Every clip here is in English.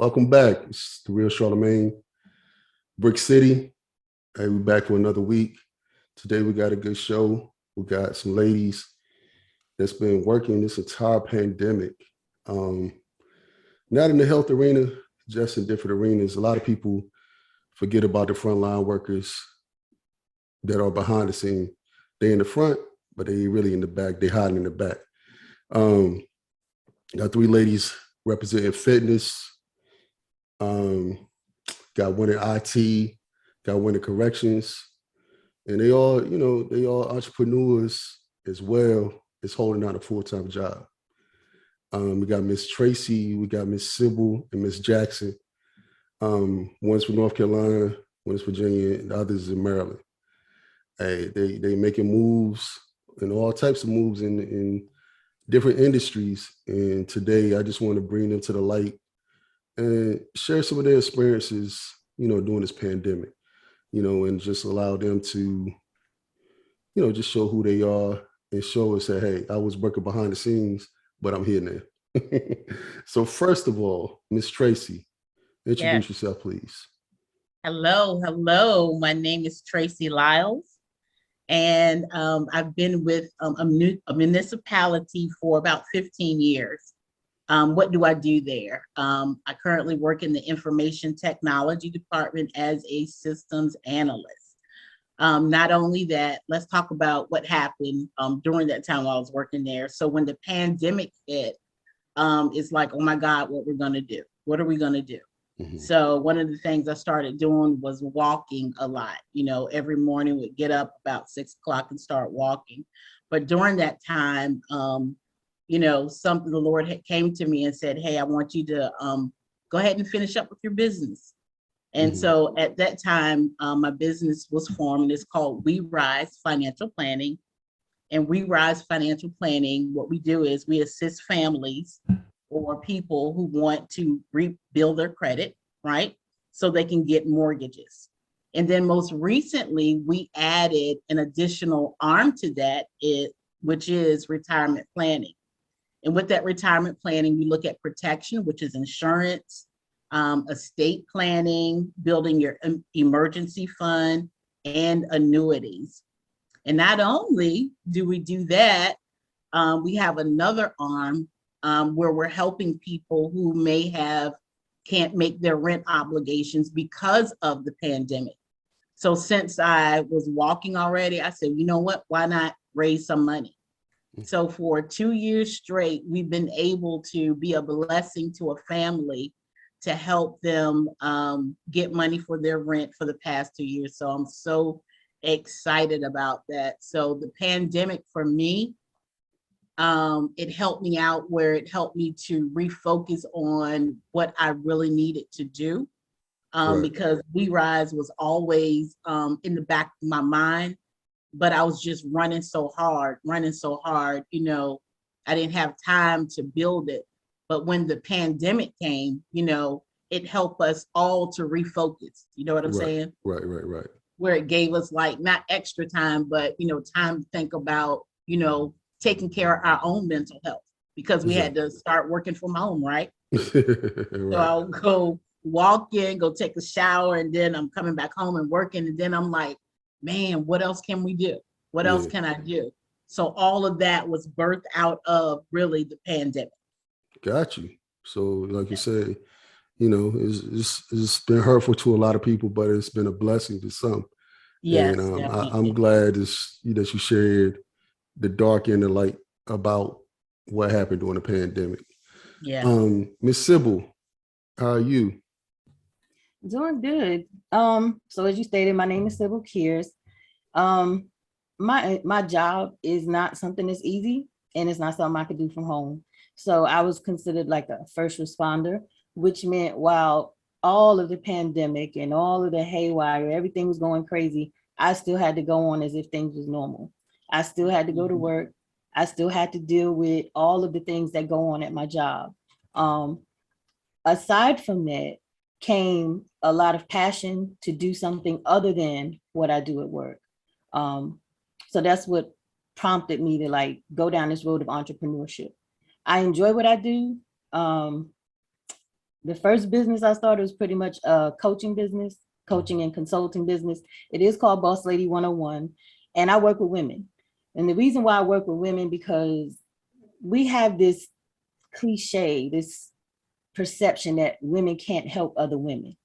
Welcome back. It's the real Charlemagne, Brick City. Hey, we're back for another week. Today we got a good show. We got some ladies that's been working this entire pandemic. Not in the health arena, just in different arenas. A lot of people forget about the frontline workers that are behind the scene. They in the front, but they really in the back. They hiding in the back. Got three ladies representing fitness. Got one in IT, got one in corrections, and they all entrepreneurs as well as holding down a full-time job. We got Miss Tracy, we got Miss Sybil and Miss Jackson. One's from North Carolina, one's Virginia, and the others in Maryland. Hey, they making moves and all types of moves in different industries. And today I just want to bring them to the light and share some of their experiences, during this pandemic, and just allow them to, just show who they are and show us that, hey, I was working behind the scenes, but I'm here now. So first of all, Miss Tracy, introduce yourself, please. Hello. My name is Tracy Lyles, and I've been with a municipality for about 15 years. What do I do there? I currently work in the information technology department as a systems analyst. Not only that, let's talk about what happened during that time while I was working there. So when the pandemic hit, it's like, oh my God, what we're gonna do? What are we gonna do? Mm-hmm. So one of the things I started doing was walking a lot. Every morning we'd get up about 6 o'clock and start walking. But during that time, something the Lord had came to me and said, hey, I want you to go ahead and finish up with your business. And mm-hmm. So at that time, my business was formed. It's called B.R.I.C.K.S Financial Planning. And B.R.I.C.K.S Financial Planning, what we do is we assist families or people who want to rebuild their credit, right? So they can get mortgages. And then most recently, we added an additional arm to that, which is retirement planning. And with that retirement planning, we look at protection, which is insurance, estate planning, building your emergency fund, and annuities. And not only do we do that, we have another arm where we're helping people who can't make their rent obligations because of the pandemic. So since I was walking already, I said, you know what, why not raise some money? So for 2 years straight, we've been able to be a blessing to a family to help them get money for their rent for the past 2 years. So I'm so excited about that. So the pandemic for me, it helped me out where it helped me to refocus on what I really needed to do. Right. Because B.R.I.C.K.S was always in the back of my mind. But I was just running so hard, I didn't have time to build it. But when the pandemic came, it helped us all to refocus. You know what I'm saying? Right. Where it gave us like not extra time, but, time to think about, taking care of our own mental health because we had to start working from home, right? Right. So I'll go walk in, go take a shower, and then I'm coming back home and working. And then I'm like, man, what else can we do? What else can I do? So all of that was birthed out of really the pandemic. Got you. So like you said, it's been hurtful to a lot of people, but it's been a blessing to some. Yes, and I'm glad that you shared the dark and the light about what happened during the pandemic. Yeah. Miss Sybil, how are you? Doing good. So as you stated, my name is Sybil Kearse. My job is not something that's easy, and it's not something I could do from home. So I was considered like a first responder, which meant while all of the pandemic and all of the haywire, everything was going crazy, I still had to go on as if things was normal. I still had to go to work. I still had to deal with all of the things that go on at my job. Aside from that, came a lot of passion to do something other than what I do at work. So that's what prompted me to go down this road of entrepreneurship. I enjoy what I do. the first business I started was pretty much a coaching business, coaching and consulting business. It is called Boss Lady 101, and I work with women. And the reason why I work with women, because we have this cliche, this perception that women can't help other women,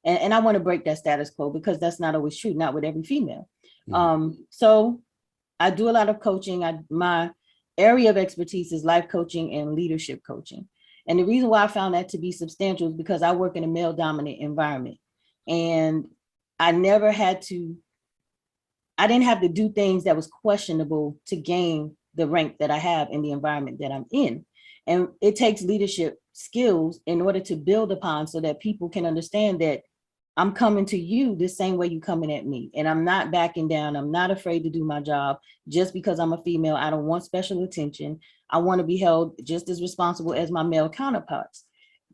and I want to break that status quo, because that's not always true, not with every female. So I do a lot of coaching. My area of expertise is life coaching and leadership coaching. And the reason why I found that to be substantial is because I work in a male dominant environment, and I didn't have to do things that was questionable to gain the rank that I have in the environment that I'm in. And it takes leadership skills in order to build upon, so that people can understand that I'm coming to you the same way you coming at me. And I'm not backing down. I'm not afraid to do my job just because I'm a female. I don't want special attention. I want to be held just as responsible as my male counterparts.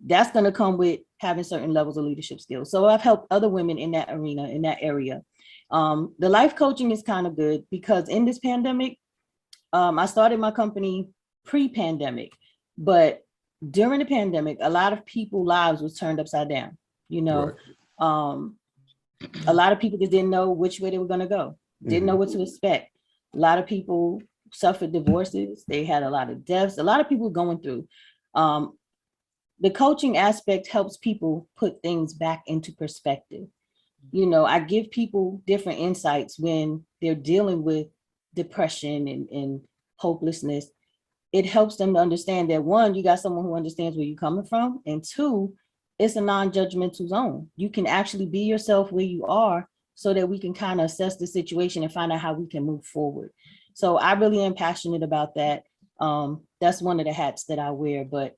That's going to come with having certain levels of leadership skills. So I've helped other women in that arena, in that area. The life coaching is kind of good because in this pandemic, I started my company pre-pandemic, but during the pandemic, a lot of people's lives was turned upside down. Right. A lot of people just didn't know which way they were going to go, didn't know what to expect. A lot of people suffered divorces. They had a lot of deaths. A lot of people going through. The coaching aspect helps people put things back into perspective. I give people different insights when they're dealing with depression and hopelessness. It helps them to understand that, one, you got someone who understands where you're coming from, and two, it's a non-judgmental zone. You can actually be yourself where you are, so that we can kind of assess the situation and find out how we can move forward. So I really am passionate about that. That's one of the hats that I wear, but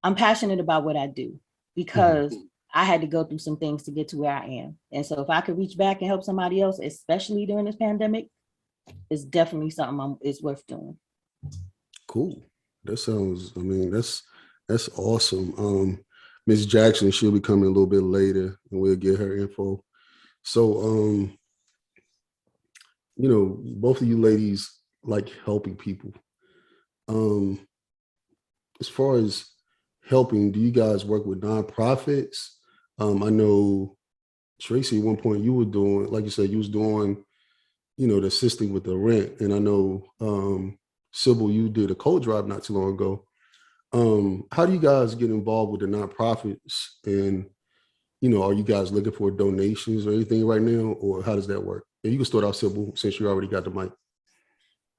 I'm passionate about what I do because I had to go through some things to get to where I am. And so if I could reach back and help somebody else, especially during this pandemic, it's definitely something it's worth doing. Cool. That sounds, that's awesome. Ms. Jackson, she'll be coming a little bit later and we'll get her info. So, both of you ladies like helping people. As far as helping, do you guys work with nonprofits? I know, Tracy, at one point you were doing, like you said, you was doing, the assisting with the rent. And I know, Sybil, you did a cold drive not too long ago. How do you guys get involved with the nonprofits? And, are you guys looking for donations or anything right now? Or how does that work? And you can start out, Sybil, since you already got the mic.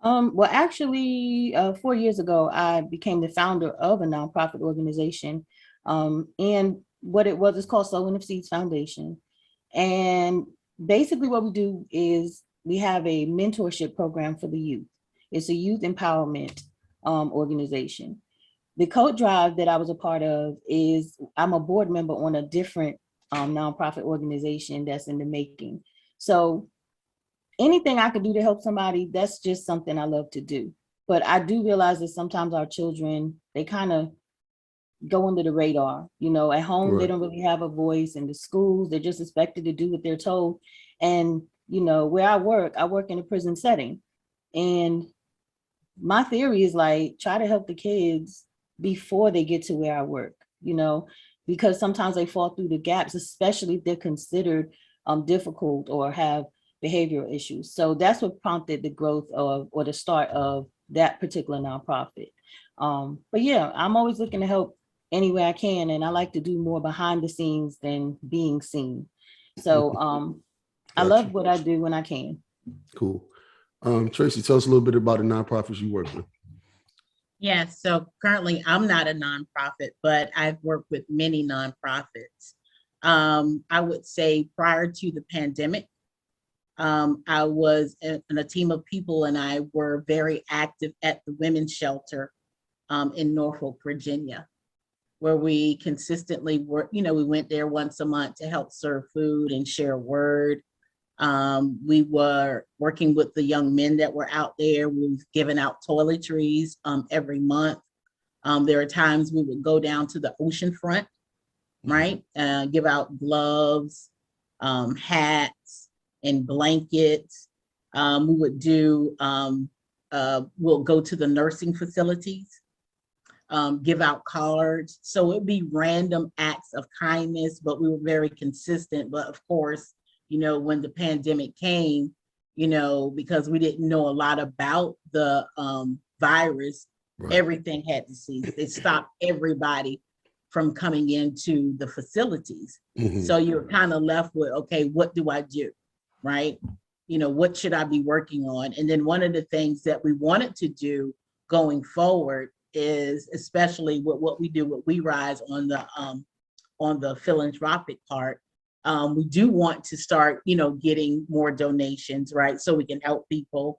Well, actually, 4 years ago, I became the founder of a nonprofit organization. And what it was is called Sowing of Seeds Foundation. And basically what we do is we have a mentorship program for the youth. It's a youth empowerment organization. The coat drive that I was a part of is I'm a board member on a different nonprofit organization that's in the making. So anything I could do to help somebody, that's just something I love to do. But I do realize that sometimes our children, they kind of go under the radar. At home, right. They don't really have a voice. In the schools, they're just expected to do what they're told. And, where I work in a prison setting. And my theory is try to help the kids before they get to where I work, because sometimes they fall through the gaps, especially if they're considered difficult or have behavioral issues. So that's what prompted the growth of, or the start of that particular nonprofit. But yeah, I'm always looking to help any way I can. And I like to do more behind the scenes than being seen. So I love what I do when I can. Cool. Tracy, tell us a little bit about the nonprofits you work with. Yes, so currently I'm not a nonprofit, but I've worked with many nonprofits. I would say prior to the pandemic, I was in a team of people and I were very active at the women's shelter in Norfolk, Virginia, where we consistently were, we went there once a month to help serve food and share a word. We were working with the young men that were out there. We've given out toiletries every month. There are times we would go down to the ocean front, right? Give out gloves, hats, and blankets. We'll go to the nursing facilities. give out cards. So it'd be random acts of kindness, but we were very consistent. But of course, when the pandemic came, because we didn't know a lot about the virus, Right. everything had to cease. It stopped everybody from coming into the facilities. Mhm. So you're kind of left with, okay, what do I do? Right? What should I be working on? And then one of the things that we wanted to do going forward is, especially with what we do with We Rise on the philanthropic part, we do want to start, getting more donations, right? So we can help people.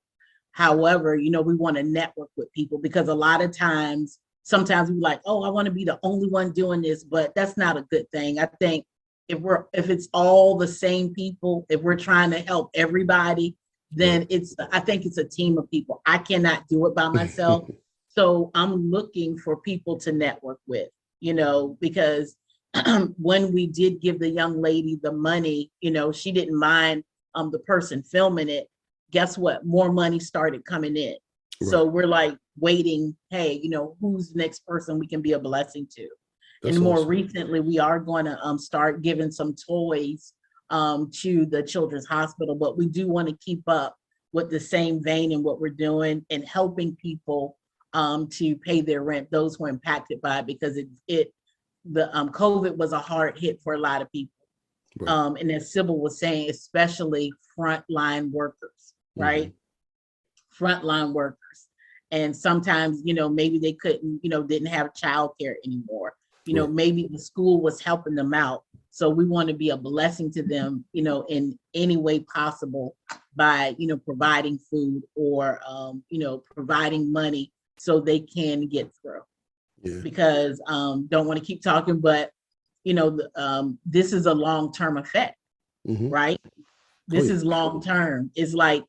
However, we want to network with people, because a lot of times, sometimes we're like, oh, I want to be the only one doing this, but that's not a good thing. I think if it's all the same people, if we're trying to help everybody, then I think it's a team of people. I cannot do it by myself. So I'm looking for people to network with, because when we did give the young lady the money, she didn't mind the person filming it. Guess what? More money started coming in. Right. So we're like waiting, hey, who's the next person we can be a blessing to? That's and more awesome. recently, we are going to start giving some toys to the Children's Hospital, but we do want to keep up with the same vein in what we're doing and helping people to pay their rent, those who are impacted by it, because the COVID was a hard hit for a lot of people. Right. And as Sybil was saying, especially frontline workers, right? Frontline workers. And sometimes, maybe they couldn't, didn't have childcare anymore. Right. Maybe the school was helping them out. So we want to be a blessing to them, in any way possible by, providing food or, providing money so they can get through. Yeah. Because don't want to keep talking, but this is a long-term effect, right? This is long-term. It's like,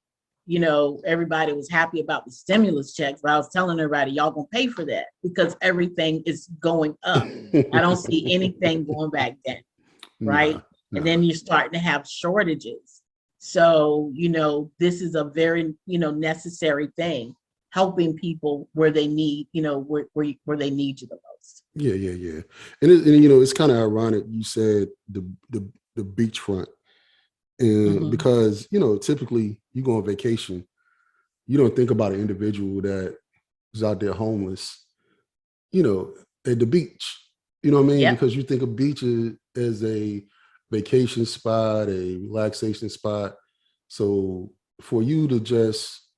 everybody was happy about the stimulus checks, but I was telling everybody, y'all gonna pay for that because everything is going up. I don't see anything going back down, right? Nah. And then you're starting to have shortages. So, this is a very, necessary thing, helping people where they need, where they need you the most. Yeah. And it's kind of ironic you said the beachfront, and because typically you go on vacation, you don't think about an individual that is out there homeless, at the beach. You know what I mean? Yep. Because you think of beaches as a vacation spot, a relaxation spot. So for you to just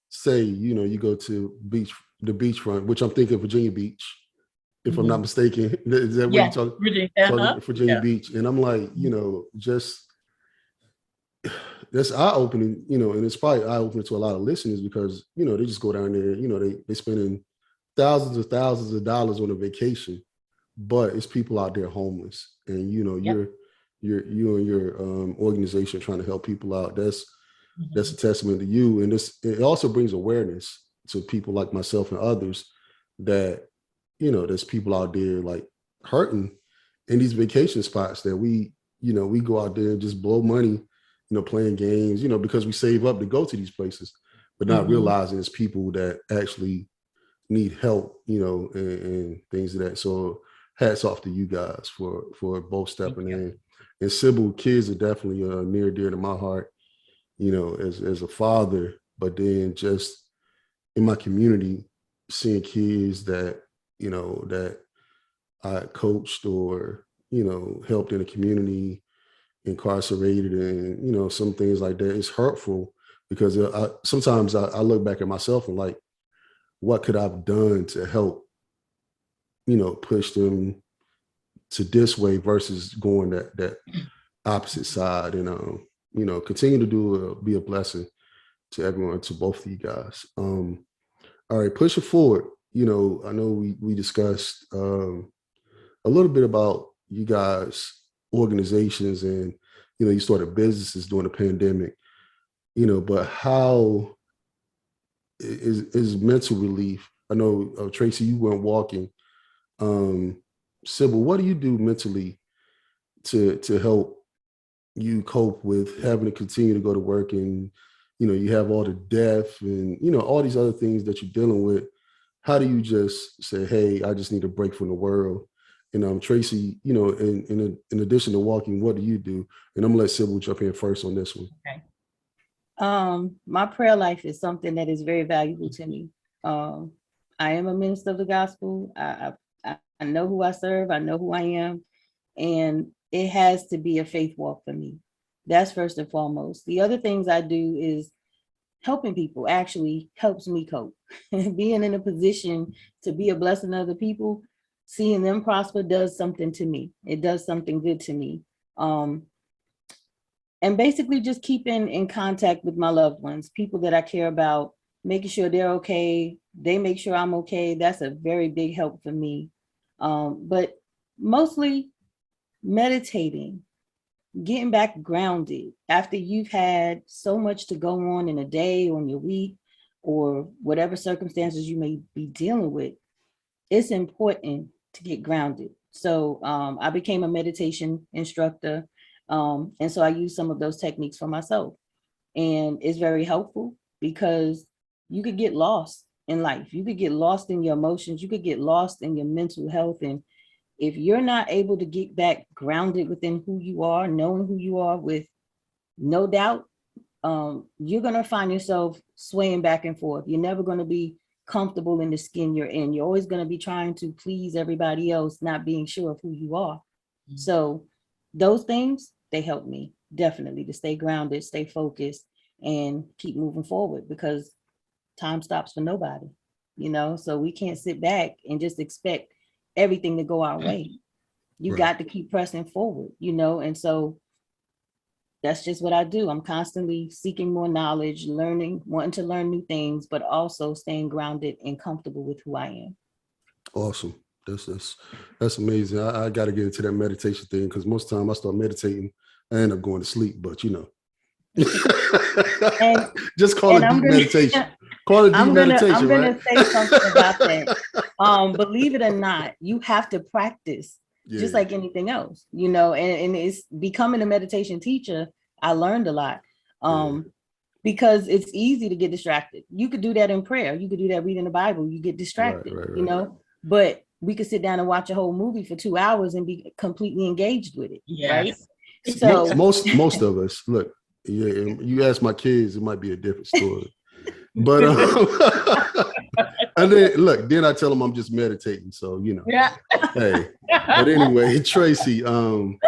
say, you go to the beachfront, which I'm thinking Virginia Beach, if I'm not mistaken. Is that what you're talking? Virginia Beach. And I'm like, just that's eye-opening, and it's probably eye-opening to a lot of listeners because, they just go down there, they spending thousands of dollars on a vacation, but it's people out there homeless. And, you and your organization trying to help people out. That's a testament to you. And it also brings awareness to people like myself and others that, there's people out there like hurting in these vacation spots that we go out there and just blow money, playing games, because we save up to go to these places, but not realizing it's people that actually need help, and things of that. So hats off to you guys for both stepping in. And Sybil, kids are definitely near dear to my heart, as a father, but then just in my community, seeing kids that, that I coached or, helped in the community, incarcerated, and, some things like that. It's hurtful because sometimes I look back at myself and like, what could I've done to help, push them to this way versus going that opposite side, and, continue to be a blessing to everyone, to both of you guys. All right, pushing forward, I know we discussed a little bit about you guys' organizations and, you started businesses during the pandemic, but how is mental relief? I know, Tracy, you went walking. Sybil, what do you do mentally to help you cope with having to continue to go to work and, you have all the death and, all these other things that you're dealing with? how do you just say, hey, I just need a break from the world? And Tracy, you know, in addition to walking, what do you do? And I'm gonna let Sybil jump in first on this one. Okay. My prayer life is something that is very valuable to me. I am a minister of the gospel. I know who I serve. I know who I am. And it has to be a faith walk for me. That's first and foremost. The other things I do is helping people actually helps me cope. Being in a position to be a blessing to other people, seeing them prosper does something to me. It does something good to me. And basically just keeping in contact with my loved ones, people that I care about, making sure they're okay. They make sure I'm okay. That's a very big help for me. But mostly meditating, getting back grounded after you've had so much to go on in a day or in your week or whatever circumstances you may be dealing with. It's important to get grounded. So I became a meditation instructor. And so I use some of those techniques for myself. And it's very helpful because you could get lost in life. You could get lost in your emotions. You could get lost in your mental health. And if you're not able to get back grounded within who you are, knowing who you are with no doubt, you're going to find yourself swaying back and forth. You're never going to be comfortable in the skin you're in. You're always going to be trying to please everybody else, not being sure of who you are. Mm-hmm. So those things, they help me definitely to stay grounded, stay focused, and keep moving forward because time stops for nobody, you know, so we can't sit back and just expect everything to go our way. You right. Got to keep pressing forward, you know, and so that's just what I do. I'm constantly seeking more knowledge, learning, wanting to learn new things, but also staying grounded and comfortable with who I am. Awesome. That's amazing. I got to get into that meditation thing because most of the time I start meditating, I end up going to sleep, but you know. Just call it deep meditation. Call it deep meditation. I'm gonna right? say something about that. Believe it or not, you have to practice just like anything else, you know, and it's becoming a meditation teacher. I learned a lot because it's easy to get distracted. You could do that in prayer. You could do that reading the Bible. You get distracted, right. You know, but we could sit down and watch a whole movie for 2 hours and be completely engaged with it. Yes. Right. So most of us, look, you ask my kids, it might be a different story. But and then I tell them I'm just meditating. So, you know, hey, but anyway, Tracy, you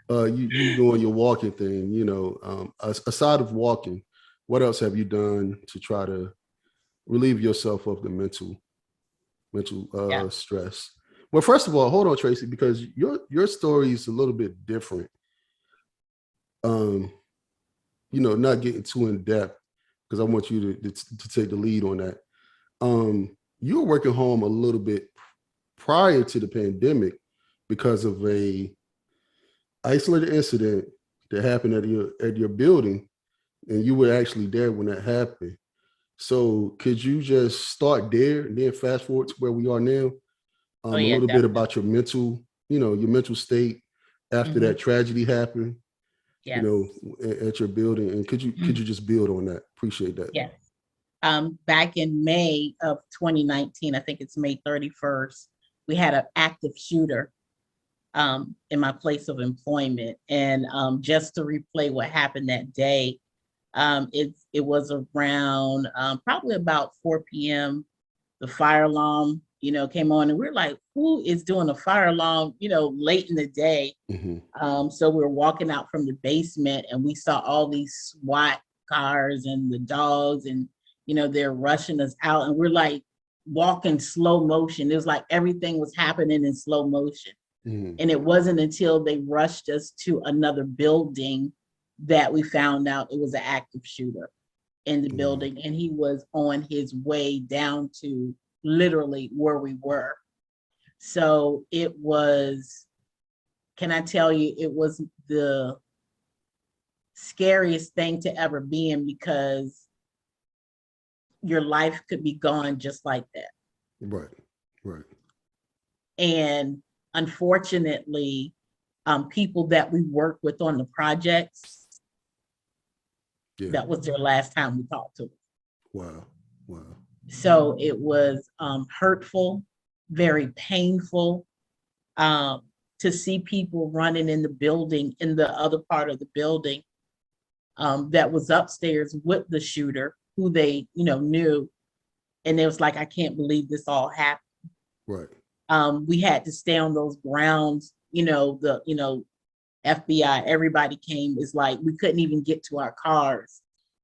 doing your walking thing, you know, aside of walking, what else have you done to try to relieve yourself of the mental stress? Well, first of all, hold on, Tracy, because your story is a little bit different. You know, not getting too in depth because I want you to take the lead on that. You were working home a little bit prior to the pandemic because of a isolated incident that happened at your building, and you were actually there when that happened. So could you just start there and then fast forward to where we are now? A little bit about your mental state after that tragedy happened. Yes. You know, at your building, and could you just build on that? Appreciate that. Yes. Back in May of 2019, I think it's May 31st, we had an active shooter in my place of employment. And just to replay what happened that day, it was around probably about 4 p.m. The fire alarm, you know, came on, and we're like, who is doing a fire alarm, you know, late in the day? Mm-hmm. So we were walking out from the basement and we saw all these SWAT cars and the dogs, and, you know, they're rushing us out, and we're like walking slow motion. It was like everything was happening in slow motion. Mm-hmm. And it wasn't until they rushed us to another building that we found out it was an active shooter in the building, and he was on his way down to literally where we were. So it was, can I tell you, it was the scariest thing to ever be in, because your life could be gone just like that. Right. And unfortunately, people that we work with on the projects, that was their last time we talked to them. Wow. So it was hurtful, very painful, to see people running in the building, in the other part of the building, that was upstairs with the shooter, who they, knew. And it was like, I can't believe this all happened. Right. We had to stay on those grounds, the FBI, everybody came. It's like we couldn't even get to our cars,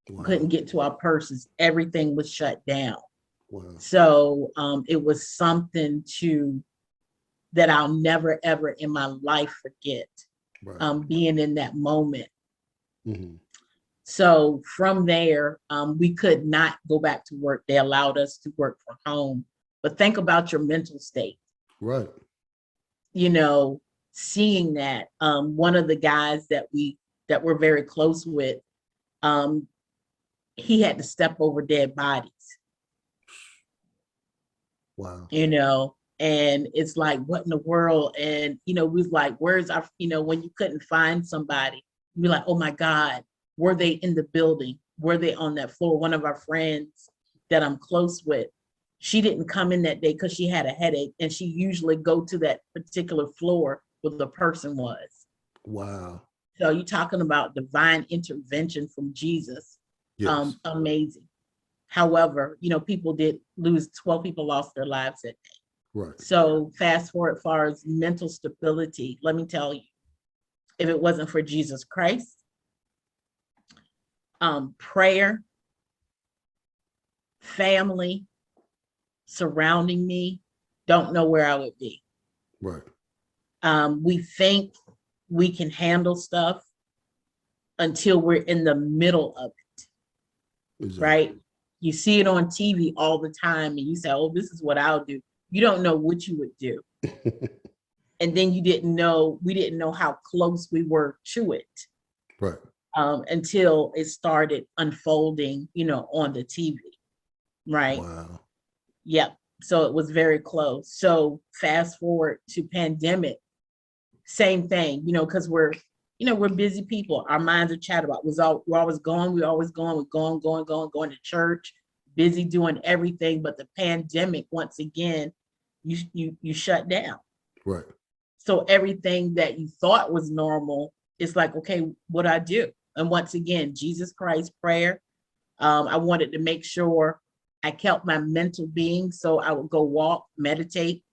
Wow. couldn't get to our purses. Everything was shut down. Wow. So it was something that I'll never, ever in my life forget, Right. being in that moment. Mm-hmm. So from there, we could not go back to work. They allowed us to work from home. But think about your mental state. Right. Seeing that, one of the guys that we're very close with, he had to step over dead bodies. Wow. And it's like, what in the world? And we was like, where's our, when you couldn't find somebody, you'd be like, oh my God, were they in the building? Were they on that floor? One of our friends that I'm close with, she didn't come in that day because she had a headache, and she usually go to that particular floor where the person was. Wow. So you're talking about divine intervention from Jesus. Yes. Amazing. However, people did lose, 12 people lost their lives that day. Right. So fast forward, as far as mental stability, let me tell you, if it wasn't for Jesus Christ, prayer, family surrounding me, don't know where I would be. Right. We think we can handle stuff until we're in the middle of it. Exactly. Right? You see it on TV all the time, and you say, oh, this is what I'll do. You don't know what you would do. And then we didn't know how close we were to it. Right. Until it started unfolding, on the TV. Right. Wow. Yep. So it was very close. So fast forward to pandemic, same thing, because we're busy people. Our minds are chatted about. We're always going. We're going to church, busy doing everything. But the pandemic, once again, you shut down. Right. So everything that you thought was normal, it's like, okay, what do I do? And once again, Jesus Christ, prayer. I wanted to make sure I kept my mental being. So I would go walk, meditate,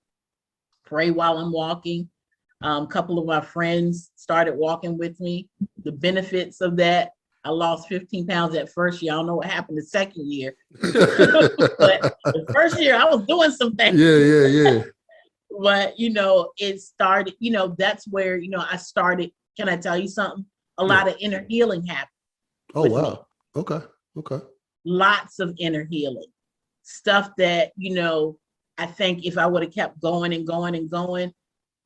pray while I'm walking. A couple of my friends started walking with me. The benefits of that, I lost 15 pounds at first year. I don't know what happened the second year. But the first year I was doing some things. Yeah. But, it started, that's where, I started. Can I tell you something? A lot of inner healing happened. Oh, wow. Me. Okay. Lots of inner healing. Stuff that, I think if I would have kept going and going and going,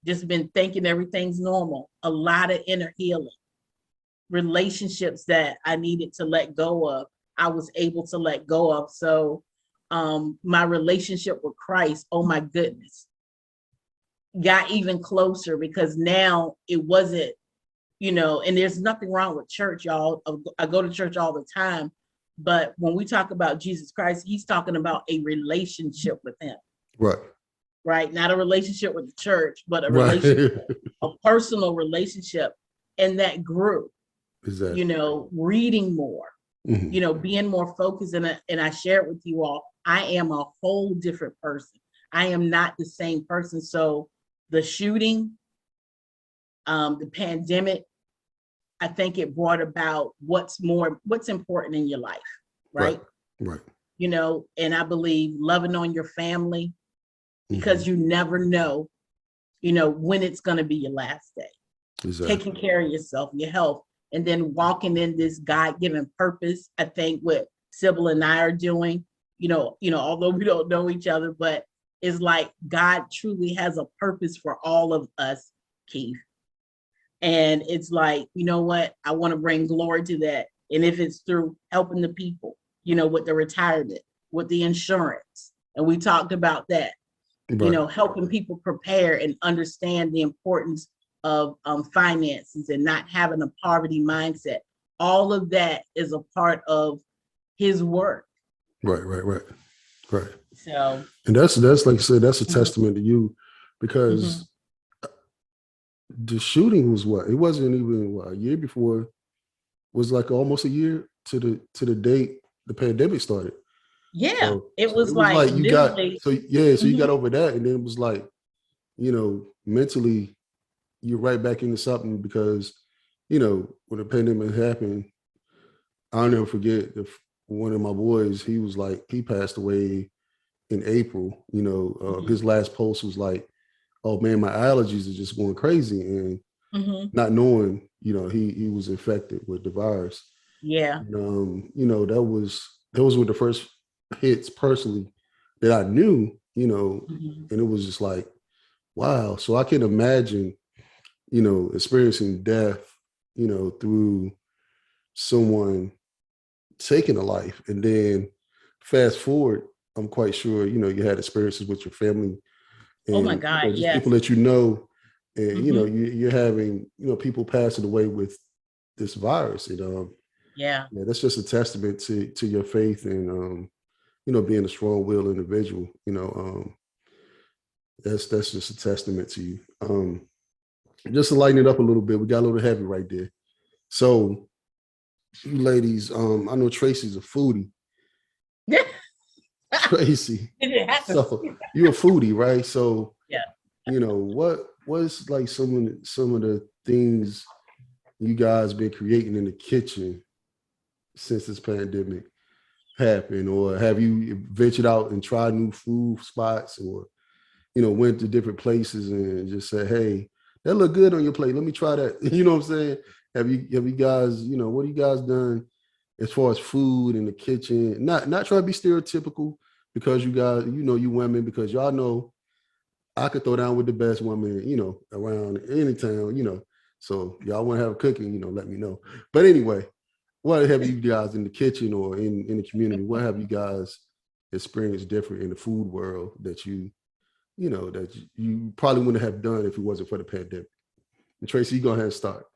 just been thinking everything's normal. A lot of inner healing. Relationships that I needed to let go of, I was able to let go of. So my relationship with Christ, oh my goodness, got even closer, because now it wasn't, and there's nothing wrong with church, y'all. I go to church all the time. But when we talk about Jesus Christ, he's talking about a relationship with him. Right. Right. Not a relationship with the church, but a relationship, a personal relationship. And that grew, exactly. Reading more, being more focused. And I share it with you all. I am a whole different person. I am not the same person. So the shooting, the pandemic, I think it brought about what's important in your life, right? Right. And I believe loving on your family, because you never know, when it's going to be your last day. Exactly. Taking care of yourself, your health, and then walking in this God-given purpose. I think what Sybil and I are doing, although we don't know each other, but it's like God truly has a purpose for all of us, Keith. And it's like, you know what? I want to bring glory to that. And if it's through helping the people, with the retirement, with the insurance, and we talked about that, right. Helping people prepare and understand the importance of finances and not having a poverty mindset. All of that is a part of his work. Right. Right. So, And that's like I said, that's a mhm, testament to you, mhm. because the shooting was what? It wasn't even a year before. It was like almost a year to the date the pandemic started. Yeah, it So it was was like like you got literally. so yeah, so you got Mhm. over that, and then it was like, mentally you're right back into something, because when the pandemic happened, I'll never forget one of my boys, he was like, he passed away in April. Mhm. His last post was like, oh man, my allergies are just going crazy, and Mhm. not knowing, he was infected with the virus. Yeah. And, those were the first hits personally that I knew, Mhm. and it was just like, wow. So I can imagine, experiencing death, through someone taking a life. And then fast forward, I'm quite sure, you had experiences with your family, Oh my and God, just people yes. that you know, and Mhm. you're having people passing away with this virus. And Yeah. yeah, that's just a testament to your faith, and being a strong-willed individual. That's just a testament to you. Just to lighten it up a little bit, we got a little heavy right there. So, you ladies, I know Tracy's a foodie. Tracy, Yes. so you're a foodie, right? So, Yeah. what's like some of the things you guys been creating in the kitchen since this pandemic happened, or have you ventured out and tried new food spots, or went to different places and just said, hey, that look good on your plate, let me try that? You know what I'm saying? Have you guys, what have you guys done as far as food in the kitchen? Not trying to be stereotypical, because you guys, you women, because y'all know I could throw down with the best woman, around any town, So y'all want to have cooking, let me know. But anyway, what have you guys in the kitchen or in the community? What have you guys experienced different in the food world that you probably wouldn't have done if it wasn't for the pandemic? And Tracy, you go ahead and start.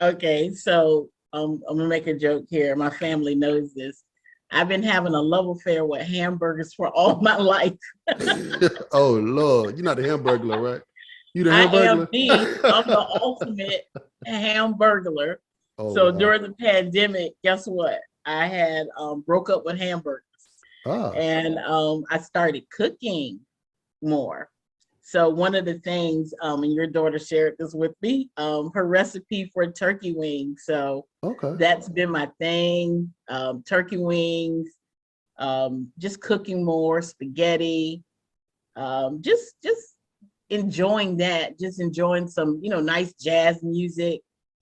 Okay, so I'm gonna make a joke here. My family knows this. I've been having a love affair with hamburgers for all my life. Oh Lord, you're not a hamburglar, right? You the I am hamburglar? I'm the ultimate hamburglar. Oh So wow. during the pandemic, guess what? I had broke up with hamburgers, Ah, and I started cooking more. So one of the things, and your daughter shared this with me, her recipe for turkey wings. So okay. that's been my thing. Turkey wings, just cooking more spaghetti, just enjoying that, just enjoying some, nice jazz music,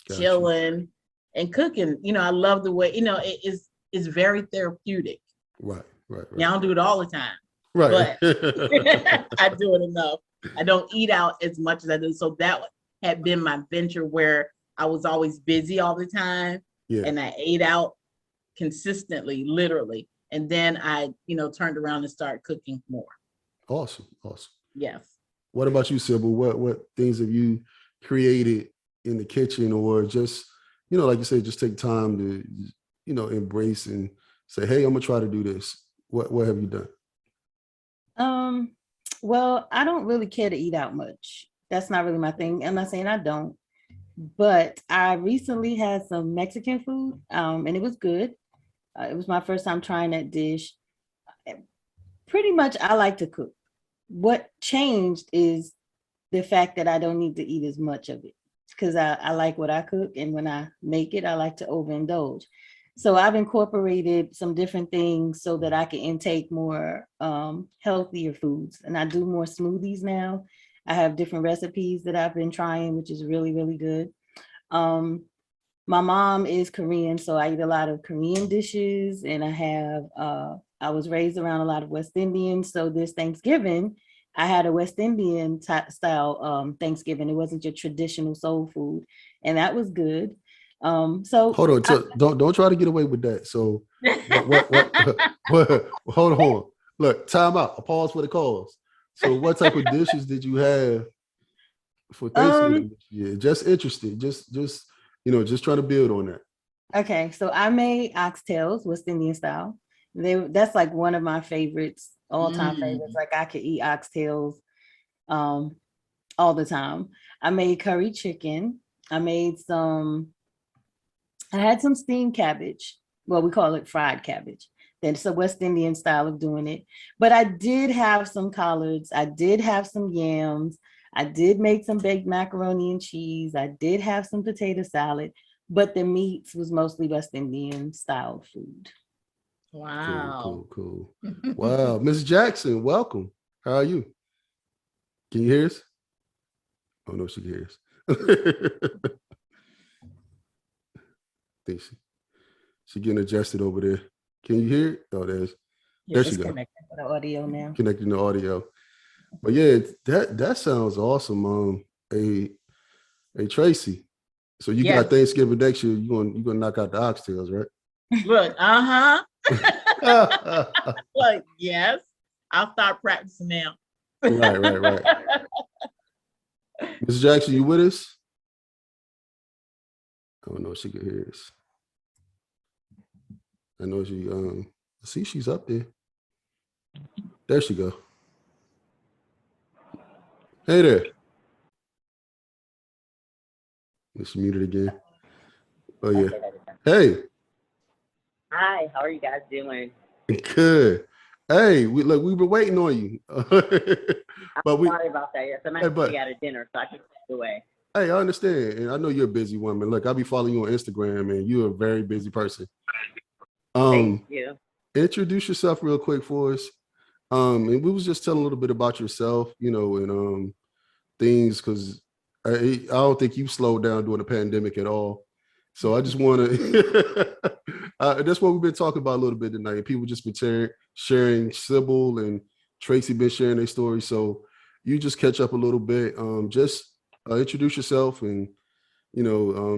Got you. chilling and cooking. I love the way, it's very therapeutic. Right, right, Yeah, right. I don't do it all the time, Right. but I do it enough. I don't eat out as much as I do. So that had been my venture where I was always busy all the time Yeah. and I ate out consistently, literally. And then I, turned around and started cooking more. Awesome. Awesome. Yes. What about you, Sybil? What things have you created in the kitchen, or just, like you said, just take time to, embrace and say, hey, I'm gonna try to do this. What have you done? Um, well, I don't really care to eat out much. That's not really my thing. I'm not saying I don't, but I recently had some Mexican food, and it was good. It was my first time trying that dish. Pretty much, I like to cook. What changed is the fact that I don't need to eat as much of it, because I like what I cook. And when I make it, I like to overindulge. So I've incorporated some different things so that I can intake more healthier foods. And I do more smoothies now. I have different recipes that I've been trying, which is really, really good. Um, my mom is Korean, so I eat a lot of Korean dishes, and I was raised around a lot of West Indian. So this Thanksgiving, I had a West Indian style Thanksgiving. It wasn't your traditional soul food, and that was good. So Hold on. Don't try to get away with that. So what hold on. Look, time out. A pause for the cause. So what type of dishes did you have for um Thanksgiving this year? Just interested. Just trying to build on that. okay, so I made oxtails, West Indian style. That's like one of my favorites. all-time favorites. Like I could eat oxtails all the time. I made curry chicken. I had some steamed cabbage. Well, we call it fried cabbage. That's a West Indian style of doing it. But I did have some collards. I did have some yams. I did make some baked macaroni and cheese. I did have some potato salad, but the meats was mostly West Indian style food. Wow. Cool. Wow. Ms. Jackson, welcome. How are you? Can you hear us? Oh, no, she can hear us. I think she getting adjusted over there. Can you hear it? Oh, there she go. Connected to the audio now. Connecting the audio. But yeah, that sounds awesome. Hey Tracy. So you got Thanksgiving next year. You're gonna knock out the oxtails, right? Look, like, yes, I'll start practicing now. Right. Mrs. Jackson, you with us? I don't know if she can hear us. I know she see she's up there. There she go. Hey there. Let's mute it again. Oh yeah. Hey. Hi, how are you guys doing? Good. Hey, we've been waiting on you. I'm sorry about that. Yes, I'm actually at a dinner, so I can step away. Hey, I understand. And I know you're a busy woman. Look, I'll be following you on Instagram, and you're a very busy person. Thank you. Introduce yourself real quick for us. And we was just telling a little bit about yourself, and things, because I don't think you slowed down during the pandemic at all. So I just want to, that's what we've been talking about a little bit tonight. People just been sharing, Sybil and Tracy been sharing their story. So you just catch up a little bit. Just introduce yourself and,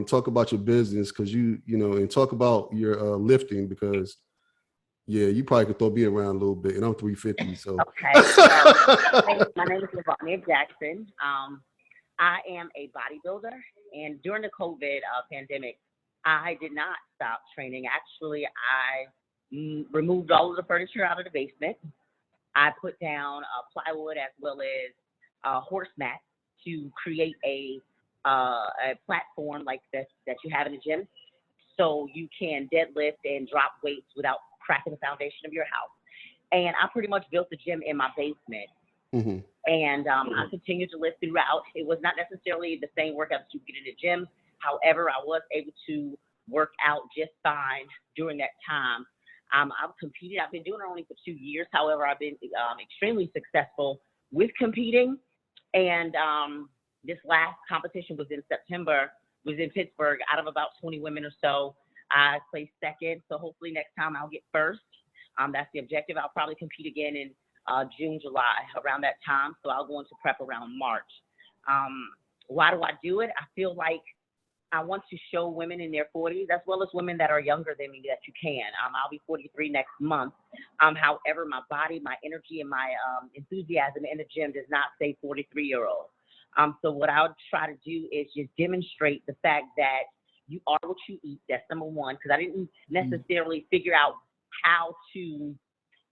talk about your business, because and talk about your lifting, because you probably could throw me around a little bit, and I'm 350. So okay. My name is Lavonia Jackson. I am a bodybuilder, and during the COVID pandemic, I did not stop training. Actually, I removed all of the furniture out of the basement. I put down plywood as well as horse mats to create a platform like this that you have in the gym, so you can deadlift and drop weights without cracking the foundation of your house. And I pretty much built the gym in my basement. Mm-hmm. And I continued to lift throughout. It was not necessarily the same workout that you get in the gym. However, I was able to work out just fine during that time. I've competed. I've been doing it only for 2 years. However, I've been extremely successful with competing. And this last competition was in September, was in Pittsburgh. Out of about 20 women or so, I placed second. So hopefully next time I'll get first. That's the objective. I'll probably compete again in June, July, around that time. So I'll go into prep around March. Why do I do it? I feel like I want to show women in their 40s, as well as women that are younger than me, that you can. I'll be 43 next month. However, my body, my energy, and my enthusiasm in the gym does not say 43-year-old. So what I would try to do is just demonstrate the fact that you are what you eat. That's number one, because I didn't necessarily figure out how to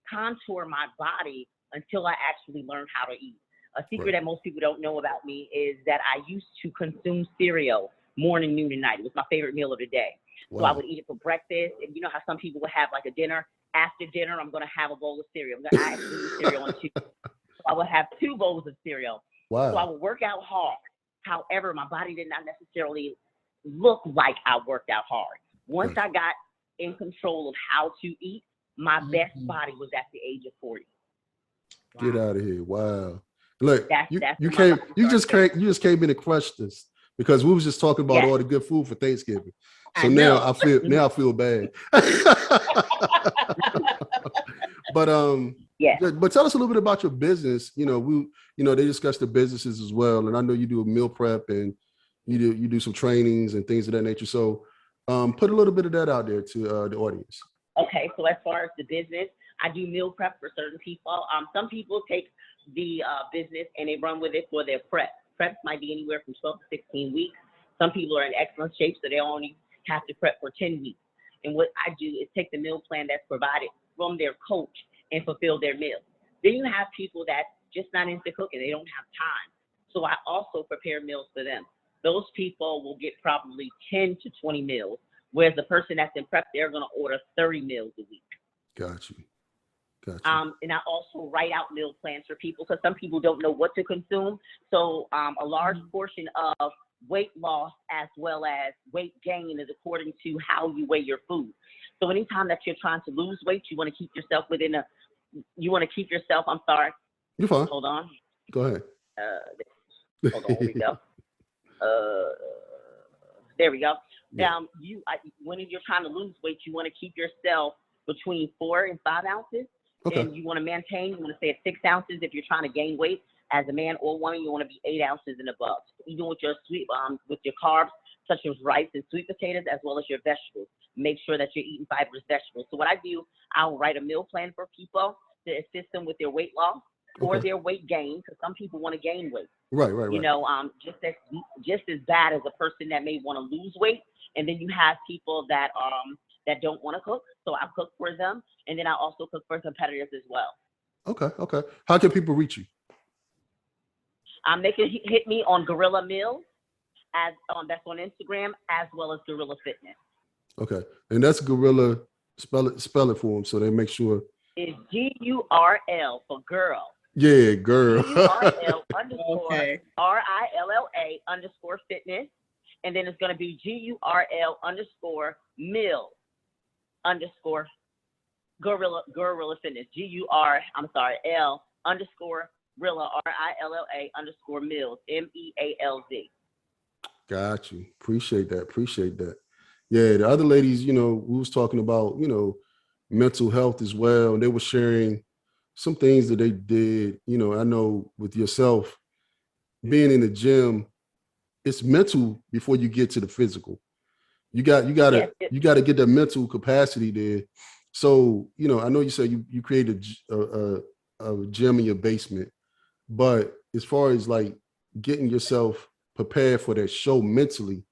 contour my body until I actually learned how to eat. A secret that most people don't know about me is that I used to consume cereal morning, noon, and night. It was my favorite meal of the day. Wow. So I would eat it for breakfast. And you know how some people would have like a dinner. After dinner, I'm going to have a bowl of cereal. I actually eat cereal on Tuesday. So I would have 2 bowls of cereal. Wow. So I would work out hard. However, my body did not necessarily look like I worked out hard. Once I got in control of how to eat, my best body was at the age of 40. Wow. Get out of here. Wow. Look, that's you just came in and crushed us, because we was just talking about all the good food for Thanksgiving. So now I feel bad. But tell us a little bit about your business. They discuss the businesses as well, and I know you do a meal prep and you do some trainings and things of that nature. So put a little bit of that out there to the audience. Okay, so as far as the business, I do meal prep for certain people. Some people take the business and they run with it for their prep. Preps might be anywhere from 12 to 16 weeks. Some people are in excellent shape, so they only have to prep for 10 weeks. And what I do is take the meal plan that's provided from their coach and fulfill their meal. Then you have people that just not into cooking. They don't have time. So I also prepare meals for them. Those people will get probably 10 to 20 meals, whereas the person that's in prep, they're going to order 30 meals a week. Got you. And I also write out meal plans for people because some people don't know what to consume. So a large portion of weight loss as well as weight gain is according to how you weigh your food. So anytime that you're trying to lose weight, you want to keep yourself I'm sorry. You're fine. Hold on. Go ahead. Hold on, here we go. There we go. Yeah. When you're trying to lose weight, you want to keep yourself between 4 and 5 ounces. Okay. And you want to maintain, you want to stay at 6 ounces if you're trying to gain weight. As a man or woman, you want to be 8 ounces and above. Even with your with your carbs, such as rice and sweet potatoes, as well as your vegetables. Make sure that you're eating fibrous vegetables. So what I do, I'll write a meal plan for people to assist them with their weight loss or their weight gain, because some people want to gain weight. Right. You know, just as bad as a person that may want to lose weight. And then you have people that don't want to cook. So I cook for them. And then I also cook for competitors as well. Okay. How can people reach you? They can hit me on Gorilla Meals, that's on Instagram, as well as Gorilla Fitness. Okay. And that's Gorilla, spell it for them so they make sure. It's GURL for girl. Yeah, girl. GURL underscore RILLA underscore fitness. And then it's going to be GURL underscore meals underscore gorilla fitness. L underscore Rilla, RILLA underscore meals, MEALZ. Got you. Appreciate that. Yeah, the other ladies, we was talking about, mental health as well. And they were sharing some things that they did. I know with yourself, being in the gym, it's mental before you get to the physical. You gotta get that mental capacity there. So, I know you said you created a gym in your basement. But as far as like getting yourself prepared for that show mentally,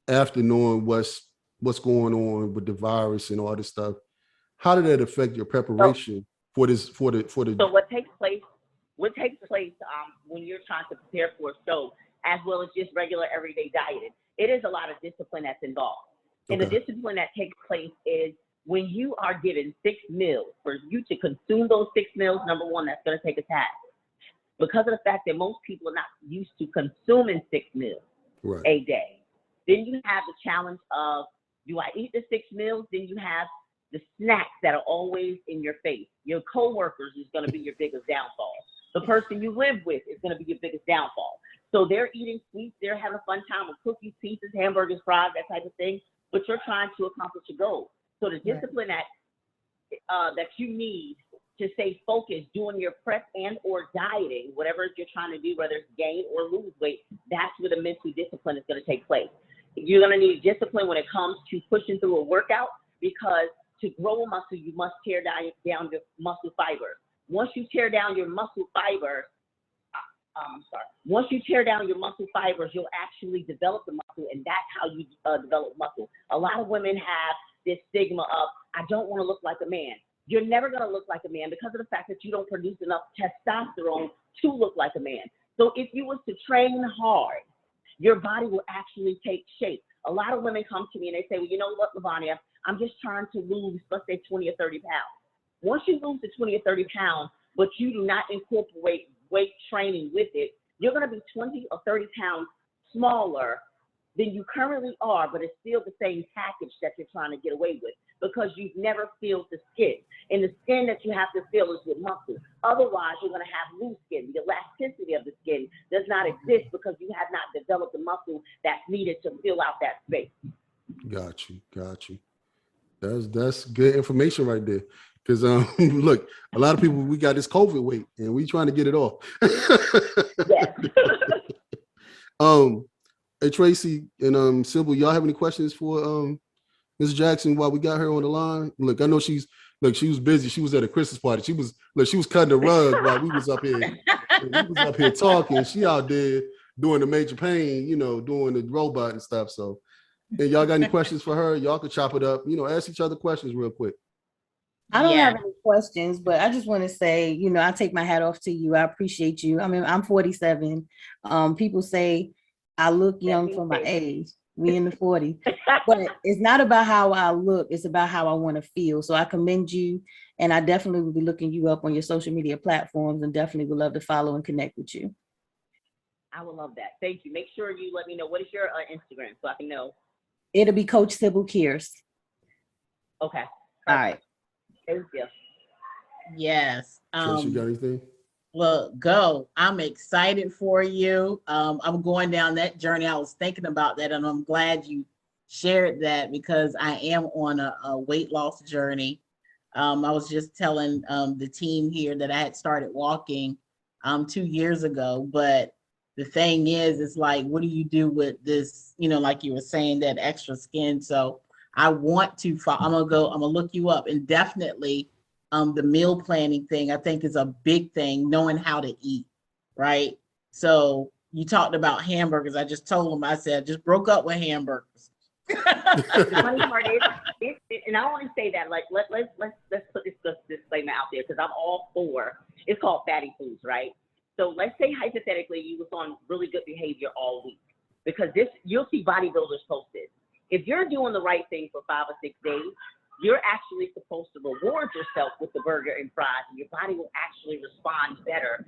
after knowing what's going on with the virus and all this stuff, how did that affect your preparation for this? So what takes place when you're trying to prepare for a show, as well as just regular everyday dieting, it is a lot of discipline that's involved. And the discipline that takes place is when you are given 6 meals, for you to consume those 6 meals, number one, that's going to take a task. Because of the fact that most people are not used to consuming 6 meals a day. Then you have the challenge of, do I eat the 6 meals? Then you have the snacks that are always in your face. Your coworkers is going to be your biggest downfall. The person you live with is going to be your biggest downfall. So they're eating sweets, they're having a fun time with cookies, pizzas, hamburgers, fries, that type of thing, but you're trying to accomplish a goal. So the discipline that you need to stay focused doing your prep and or dieting, whatever you're trying to do, whether it's gain or lose weight, that's where the mental discipline is going to take place. You're going to need discipline when it comes to pushing through a workout, because to grow a muscle, you must tear down your muscle fibers. Once you tear down your muscle fibers, you'll actually develop the muscle, and that's how you develop muscle. A lot of women have this stigma of, I don't want to look like a man. You're never going to look like a man because of the fact that you don't produce enough testosterone to look like a man. So if you was to train hard, your body will actually take shape. A lot of women come to me and they say, well, you know what, Lavonia, I'm just trying to lose, let's say 20 or 30 pounds. Once you lose the 20 or 30 pounds, but you do not incorporate weight training with it, you're going to be 20 or 30 pounds smaller than you currently are, but it's still the same package that you're trying to get away with, because you've never filled the skin. And the skin that you have to fill is with muscle. Otherwise, you're going to have loose skin. The elasticity of the skin does not exist because you have not developed the muscle that's needed to fill out that space. Got you. That's good information right there. Because look, a lot of people, we got this COVID weight and we trying to get it off. Yes. Hey, Tracy and Sybil, y'all have any questions for Ms. Jackson while we got her on the line? Look, I know she was busy. She was at a Christmas party. She was cutting the rug while we was up here. We was up here talking. She out there doing the major pain, doing the robot and stuff. So, and y'all got any questions for her? Y'all could chop it up, ask each other questions real quick. I don't Yeah. have any questions, but I just want to say, you know, I take my hat off to you. I appreciate you. I mean, I'm 47. People say I look Let young me for my say. age. We in the 40s. But it's not about how I look, it's about how I want to feel. So I commend you, and I definitely will be looking you up on your social media platforms, and definitely would love to follow and connect with you. I would love that. Thank you. Make sure you let me know what is your Instagram so I can know. It'll be Coach Sybil Kearse. Okay. All right. Thank you. Yes. Trace, you got anything? Look, go. I'm excited for you. I'm going down that journey. I was thinking about that, and I'm glad you shared that because I am on a weight loss journey. I was just telling the team here that I had started walking 2 years ago, but the thing is, it's like, what do you do with this? You know, like you were saying, that extra skin. So I want to. I'm gonna look you up, and definitely the meal planning thing, I think, is a big thing, knowing how to eat, right? So you talked about hamburgers. I just told them, I said, just broke up with hamburgers. The funny part is, and I want to say that, like, let's put this disclaimer out there because I'm all for. It's called fatty foods, right? So let's say hypothetically you was on really good behavior all week, because you'll see bodybuilders post this. If you're doing the right thing for 5 or 6 days, you're actually supposed to reward yourself with the burger and fries, and your body will actually respond better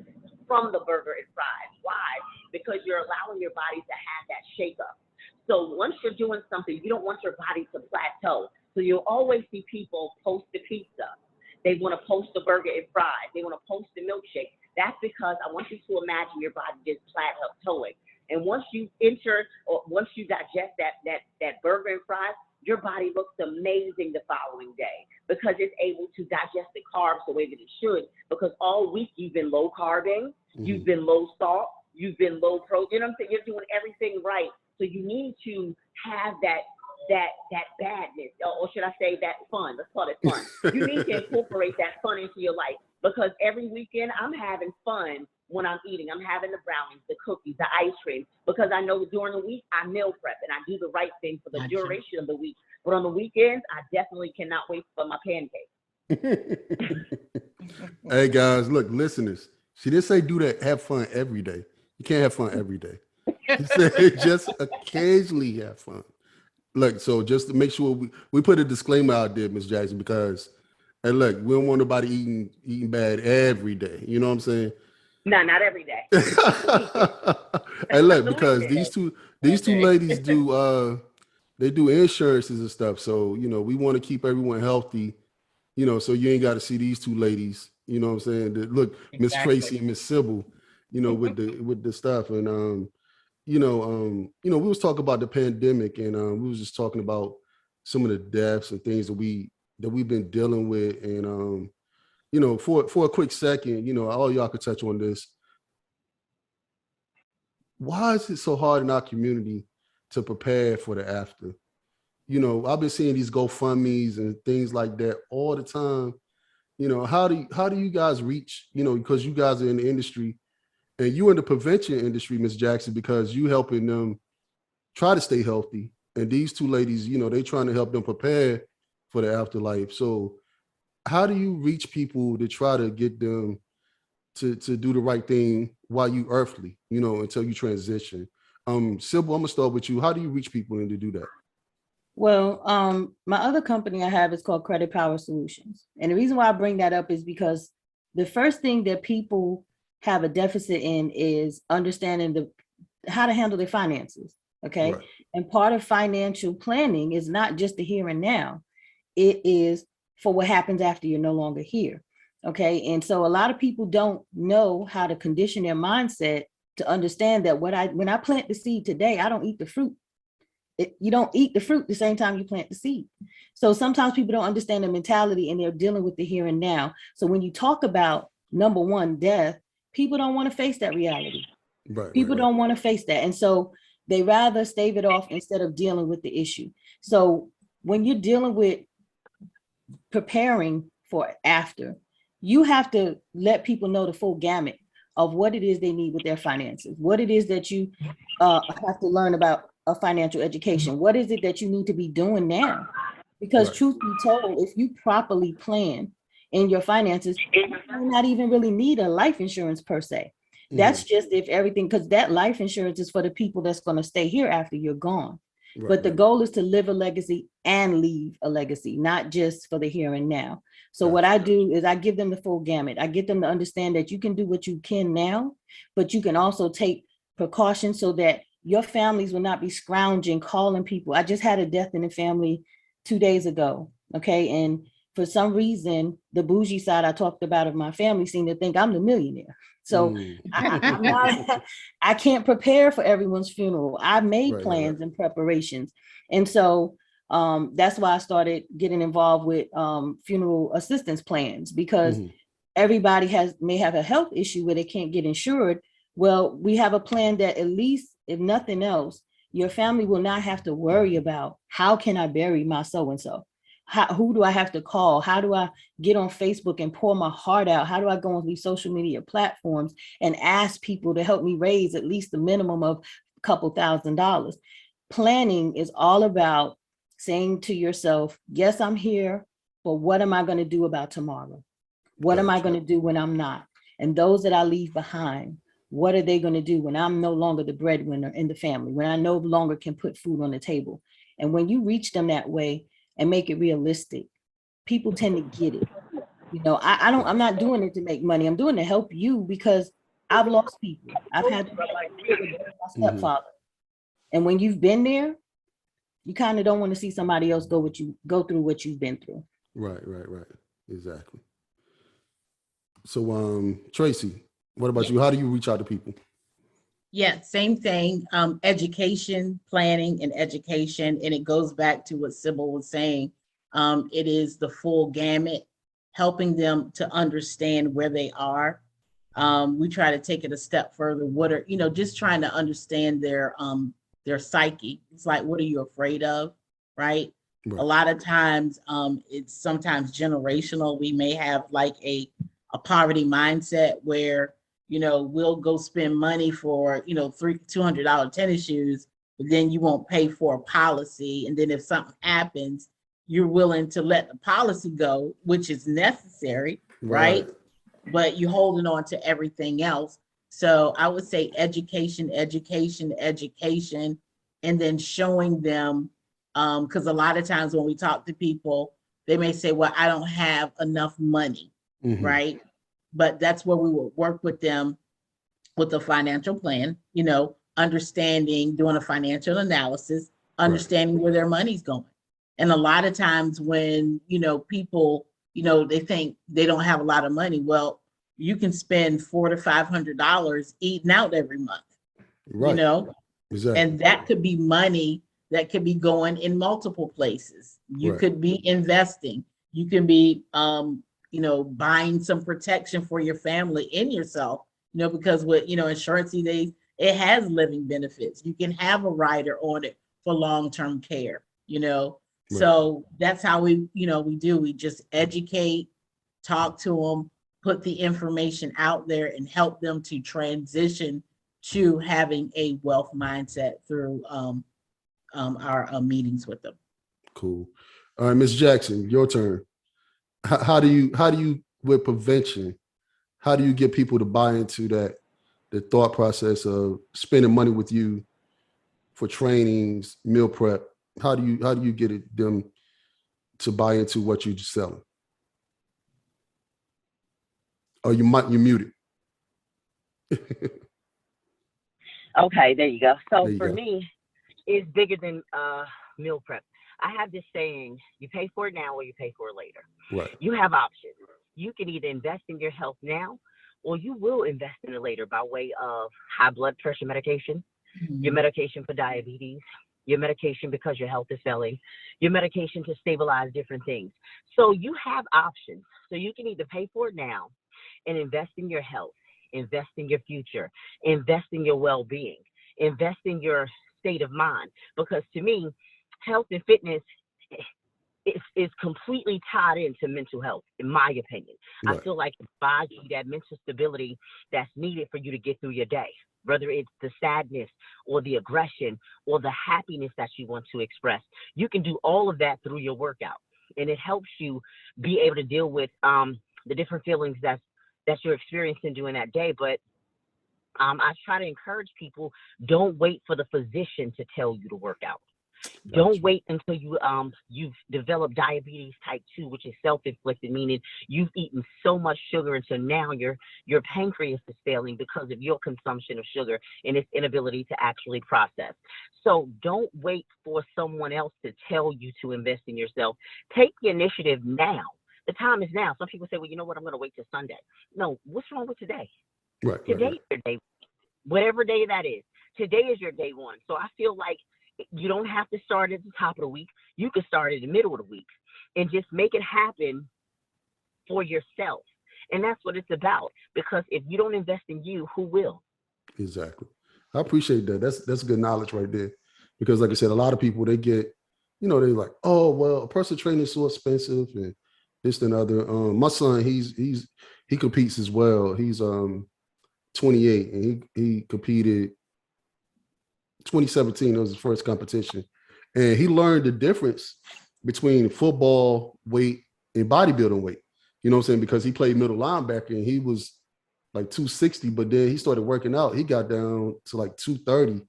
from the burger and fries. Why? Because you're allowing your body to have that shake up. So once you're doing something, you don't want your body to plateau. So you'll always see people post the pizza. They want to post the burger and fries. They want to post the milkshake. That's because I want you to imagine your body just plateauing. And once you enter, or once you digest that burger and fries, your body looks amazing the following day because it's able to digest the carbs the way that it should. Because all week you've been low carbing, you've been low salt, you've been low protein. You know what I'm saying? You're doing everything right. So you need to have that badness, or should I say that fun? Let's call it fun. You need to incorporate that fun into your life, because every weekend I'm having fun when I'm eating. I'm having the brownies, the cookies, the ice cream, because I know during the week I meal prep and I do the right thing for the duration of the week. But on the weekends, I definitely cannot wait for my pancakes. Hey guys, look, listeners. She didn't say do that. Have fun every day. You can't have fun every day. She said just occasionally have fun. Look, so just to make sure we put a disclaimer out there, Miss Jackson, because hey, look, we don't want nobody eating bad every day. You know what I'm saying? No, not every day. Hey, look, because these two ladies do they do insurances and stuff. So, you know, we want to keep everyone healthy, you know, so you ain't got to see these two ladies, you know what I'm saying? Look, Miss Tracy and Miss Sybil, you know, with the stuff. And we was talking about the pandemic, and we was just talking about some of the deaths and things that we've been dealing with. And for a quick second, you know, all y'all could touch on this. Why is it so hard in our community to prepare for the after? You know, I've been seeing these GoFundMe's and things like that all the time. You know, how do you guys reach, you know, because you guys are in the industry and you in the prevention industry, Miss Jackson, because you helping them try to stay healthy. And these two ladies, you know, they trying to help them prepare for the afterlife. So how do you reach people to try to get them to do the right thing while you earthly, you know, until you transition? Sybil, I'm gonna start with you. How do you reach people and to do that? Well, my other company I have is called Credit Power Solutions. And the reason why I bring that up is because the first thing that people have a deficit in is understanding how to handle their finances. Okay. Right. And part of financial planning is not just the here and now. It is for what happens after you're no longer here. Okay. And so a lot of people don't know how to condition their mindset to understand that when I plant the seed today, I don't eat the fruit. You don't eat the fruit the same time you plant the seed. So sometimes people don't understand the mentality and they're dealing with the here and now. So when you talk about number one, death, people don't want to face that reality. Right, people don't want to face that. And so they rather stave it off instead of dealing with the issue. So when you're dealing with preparing for after, you have to let people know the full gamut of what it is they need with their finances, what it is that you have to learn about a financial education. What is it that you need to be doing now Because Right. truth be told, if you properly plan in your finances, you might not even really need a life insurance per se. That's just if everything, because that life insurance is for the people that's going to stay here after you're gone. Right, But the right. goal is to live a legacy and leave a legacy, not just for the here and now. So what Gotcha. I do is I give them the full gamut. I get them to understand that you can do what you can now, but you can also take precautions so that your families will not be scrounging, calling people. I just had a death in the family 2 days ago. Okay. And for some reason, the bougie side I talked about of my family seem to think I'm the millionaire. So I'm not, I can't prepare for everyone's funeral. I've made Right, right, plans right. and preparations. And so that's why I started getting involved with funeral assistance plans, because everybody may have a health issue where they can't get insured. Well, we have a plan that at least, if nothing else, your family will not have to worry about how can I bury my so-and-so? Who do I have to call? How do I get on Facebook and pour my heart out? How do I go on these social media platforms and ask people to help me raise at least the minimum of a couple $1,000s? Planning is all about saying to yourself, yes, I'm here, but what am I going to do about tomorrow? What am I going to do when I'm not? And those that I leave behind, what are they going to do when I'm no longer the breadwinner in the family, when I no longer can put food on the table? And when you reach them that way and make it realistic, people tend to get it. You know, I'm not doing it to make money. I'm doing it to help you, because I've lost people. I've had to with my stepfather. And when you've been there, you kind of don't want to see somebody else go through what you've been through. Right, right, right. Exactly. So, Tracy, what about you? How do you reach out to people? Yeah, same thing. Education, planning, and education. And it goes back to what Sybil was saying. It is the full gamut, helping them to understand where they are. We try to take it a step further. What are, just trying to understand their psyche. It's like, what are you afraid of? Right. Right. A lot of times, it's sometimes generational. We may have like a poverty mindset where, we'll go spend money for, $200 tennis shoes, but then you won't pay for a policy. And then if something happens, you're willing to let the policy go, which is necessary, right? But you're holding on to everything else. So I would say education, education, education, and then showing them, because a lot of times when we talk to people, they may say, well, I don't have enough money, right? But that's where we will work with them with a financial plan, understanding, doing a financial analysis, understanding where their money's going. And a lot of times when, people, they think they don't have a lot of money. Well, you can spend $400 to $500 eating out every month, Right. Exactly. and that could be money that could be going in multiple places. You could be investing. You can be, buying some protection for your family and yourself, because with, insurance these days, it has living benefits. You can have a rider on it for long-term care, So that's how we do. We just educate, talk to them, put the information out there and help them to transition to having a wealth mindset through our meetings with them. Cool. All right, Ms. Jackson, your turn. How do you with prevention, how do you get people to buy into the thought process of spending money with you for trainings, meal prep? How do you get them to buy into what you're selling? Oh, you muted. Okay, there you go. So There you for go. me, it's bigger than meal prep. I have this saying, you pay for it now or you pay for it later. Right. You have options. You can either invest in your health now or you will invest in it later by way of high blood pressure medication, your medication for diabetes, your medication because your health is failing, your medication to stabilize different things. So you have options. So you can either pay for it now and invest in your health, invest in your future, invest in your well-being, invest in your state of mind. Because to me, health and fitness is completely tied into mental health, in my opinion. Right. I feel like it provides you that mental stability that's needed for you to get through your day. whether it's the sadness or the aggression or the happiness that you want to express. You can do all of that through your workout, and it helps you be able to deal with the different feelings that you're experiencing during that day. But I try to encourage people, don't wait for the physician to tell you to work out. Don't wait until you've developed diabetes type 2, which is self-inflicted, meaning you've eaten so much sugar until now your pancreas is failing because of your consumption of sugar and its inability to actually process. So don't wait for someone else to tell you to invest in yourself. Take the initiative now. The time is now. Some people say, well, you know what, I'm going to wait till Sunday. No, what's wrong with today? Today is your day, whatever day that is. Today is your day one. So I feel like you don't have to start at the top of the week. You can start in the middle of the week and just make it happen for yourself. And that's what it's about. Because if you don't invest in you, who will? Exactly. I appreciate that. That's good knowledge right there. Because like I said, a lot of people, they get, they're like, oh, well, a personal trainer is so expensive and this and other. My son, he competes as well. He's 28 and he competed 2017. It was his first competition. And he learned the difference between football weight and bodybuilding weight. You know what I'm saying? Because he played middle linebacker and he was like 260, but then he started working out. He got down to like 230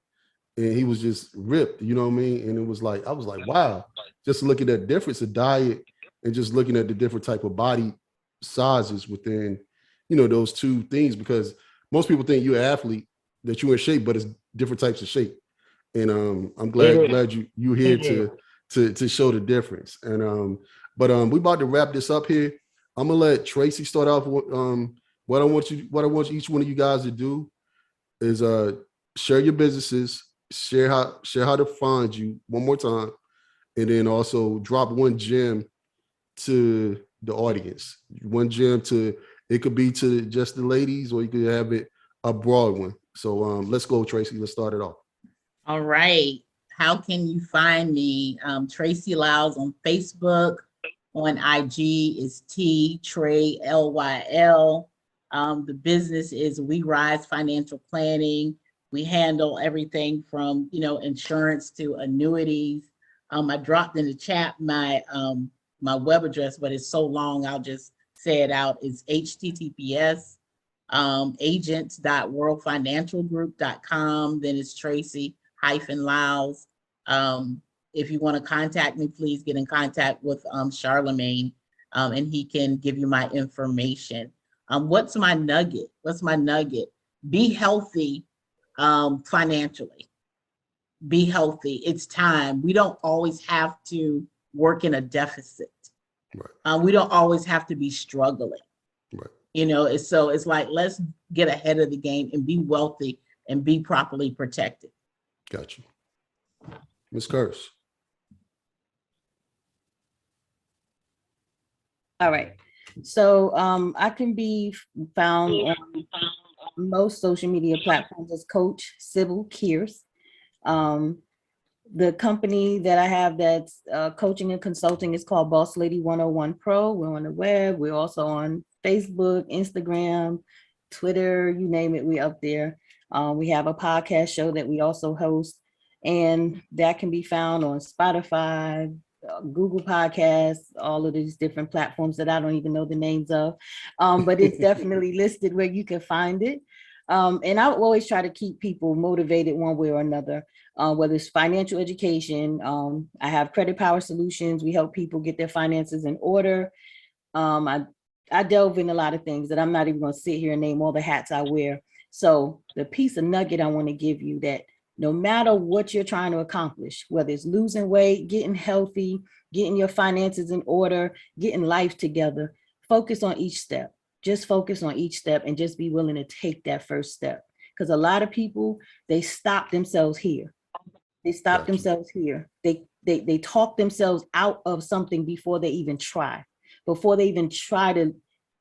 and he was just ripped, you know what I mean? And it was like, I was like, wow, just looking at the difference of diet and just looking at the different type of body sizes within, those two things, because most people think you're an athlete, that you're in shape, but it's different types of shape. And I'm glad you're here to show the difference. And but we about to wrap this up here. I'm gonna let Tracy start off with what I want each one of you guys to do is share your businesses, share how to find you one more time, and then also drop one gem to the audience. One gem it could be to just the ladies, or you could have it a broad one. So let's go, Tracy. Let's start it off. All right. How can you find me? Tracy Lyles on Facebook. On IG is Trey Lyl. The business is We Rise Financial Planning. We handle everything from insurance to annuities. I dropped in the chat my web address, but it's so long I'll just say it out. It's https agents.worldfinancialgroup.com. Then it's Tracy-Lyles. If you want to contact me, please get in contact with Charlemagne, and he can give you my information. What's my nugget? Be healthy financially. Be healthy. It's time. We don't always have to work in a deficit. Right. We don't always have to be struggling. Right. It's like, let's get ahead of the game and be wealthy and be properly protected. Got you. Ms. Kearse. All right. So I can be found on most social media platforms as Coach Sybil Kearse. The company that I have that's coaching and consulting is called Boss Lady 101 Pro. We're on the web. We're also on Facebook, Instagram, Twitter, you name it, we're up there. We have a podcast show that we also host, and that can be found on Spotify, Google Podcasts, all of these different platforms that I don't even know the names of, but it's definitely listed where you can find it. And I always try to keep people motivated one way or another, whether it's financial education. I have Credit Power Solutions. We help people get their finances in order. I delve in a lot of things that I'm not even going to sit here and name all the hats I wear. So the piece of nugget I want to give you, that no matter what you're trying to accomplish, whether it's losing weight, getting healthy, getting your finances in order, getting life together, focus on each step. Just focus on each step and just be willing to take that first step. Because a lot of people, they stop themselves here. They stop themselves here. They talk themselves out of something before they even try to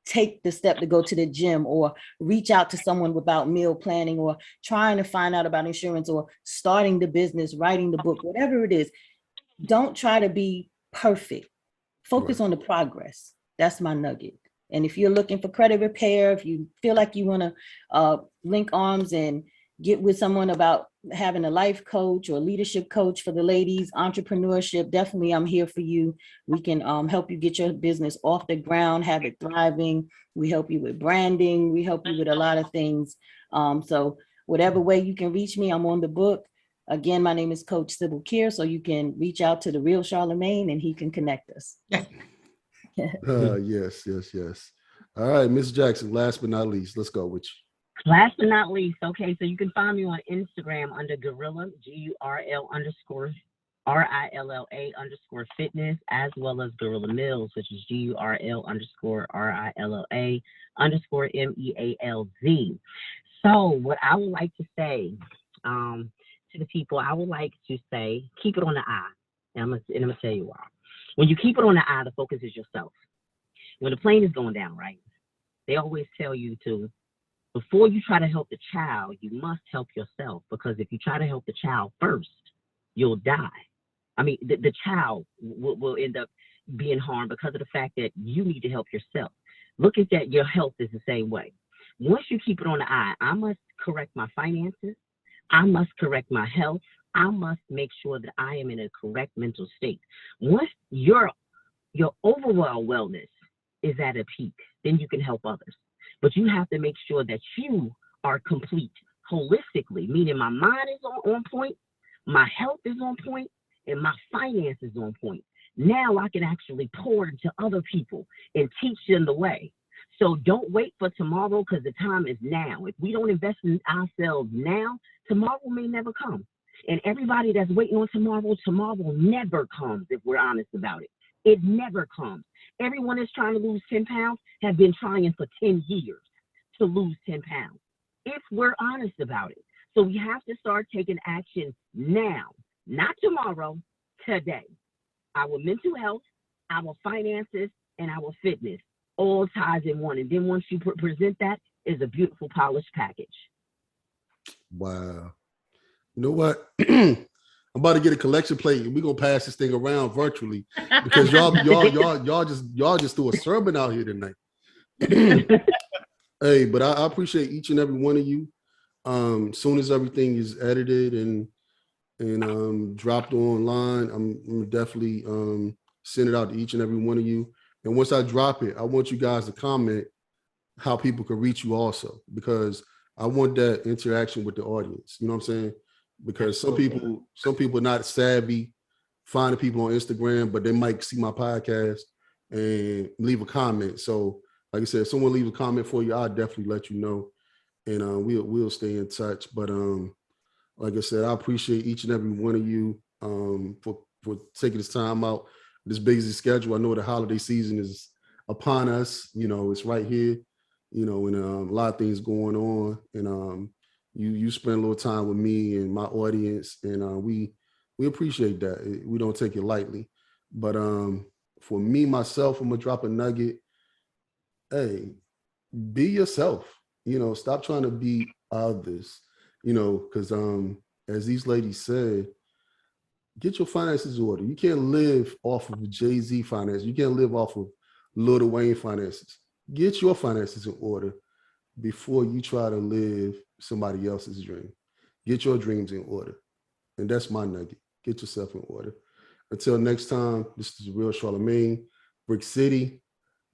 take the step to go to the gym or reach out to someone about meal planning or trying to find out about insurance or starting the business, writing the book, whatever it is. Don't try to be perfect. Focus on the progress. That's my nugget. And if you're looking for credit repair, if you feel like you want to link arms and get with someone about having a life coach or leadership coach for the ladies, entrepreneurship, definitely I'm here for you. We can help you get your business off the ground, have it thriving. We help you with branding. We help you with a lot of things. So whatever way you can reach me, I'm on the book. Again, my name is Coach Sybil Kearse, so you can reach out to the real Charlemagne and he can connect us. Yes. All right, Miss Jackson, last but not least, let's go with you. Last but not least, okay, so you can find me on Instagram under Gorilla, GURL_RILLA_fitness, as well as Gorilla Mills, which is GURL_RILLA_MEALZ. So what I would like to say to the people, I would like to say, keep it on the eye. And I'm gonna tell you why. When you keep it on the eye, the focus is yourself. When the plane is going down, right? They always tell you to, before you try to help the child, you must help yourself, because if you try to help the child first, you'll die. I mean, the child will end up being harmed because of the fact that you need to help yourself. Look at that. Your health is the same way. Once you keep it on the eye, I must correct my finances. I must correct my health. I must make sure that I am in a correct mental state. Once your overall wellness is at a peak, then you can help others. But you have to make sure that you are complete holistically, meaning my mind is on point, my health is on point, and my finance is on point. Now I can actually pour into other people and teach them the way. So don't wait for tomorrow, because the time is now. If we don't invest in ourselves now, tomorrow may never come. And everybody that's waiting on tomorrow never comes, if we're honest about it. It never comes. Everyone that's trying to lose 10 pounds have been trying for 10 years to lose 10 pounds, if we're honest about it. So we have to start taking action now, not tomorrow, today. Our mental health, our finances, and our fitness all ties in one. And then once you present that, is a beautiful polished package. Wow. You know what? I'm about to get a collection plate and we're gonna pass this thing around virtually, because y'all just threw a sermon out here tonight. Hey, but I appreciate each and every one of you. Soon as everything is edited and dropped online, I'm definitely send it out to each and every one of you. And once I drop it, I want you guys to comment how people can reach you also, because I want that interaction with the audience. You know what I'm saying? Because some people are not savvy finding people on Instagram, but they might see my podcast and leave a comment. So like I said, if someone leaves a comment for you, I'll definitely let you know, and we'll stay in touch. But like I said, I appreciate each and every one of you for taking this time out, this busy schedule. I know the holiday season is upon us. You know, it's right here. You know, and a lot of things going on, and you spend a little time with me and my audience, and we appreciate that. We don't take it lightly. But for me myself, I'm gonna drop a nugget. Hey, be yourself. You know, stop trying to be others. You know, because as these ladies said, get your finances in order. You can't live off of Jay-Z finances. You can't live off of Lil Wayne finances. Get your finances in order before you try to live somebody else's dream. Get your dreams in order. And that's my nugget. Get yourself in order. Until next time, this is Real Charlemagne, Brick City.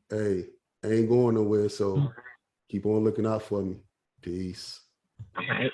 Hey, I ain't going nowhere, so keep on looking out for me. Peace. All right.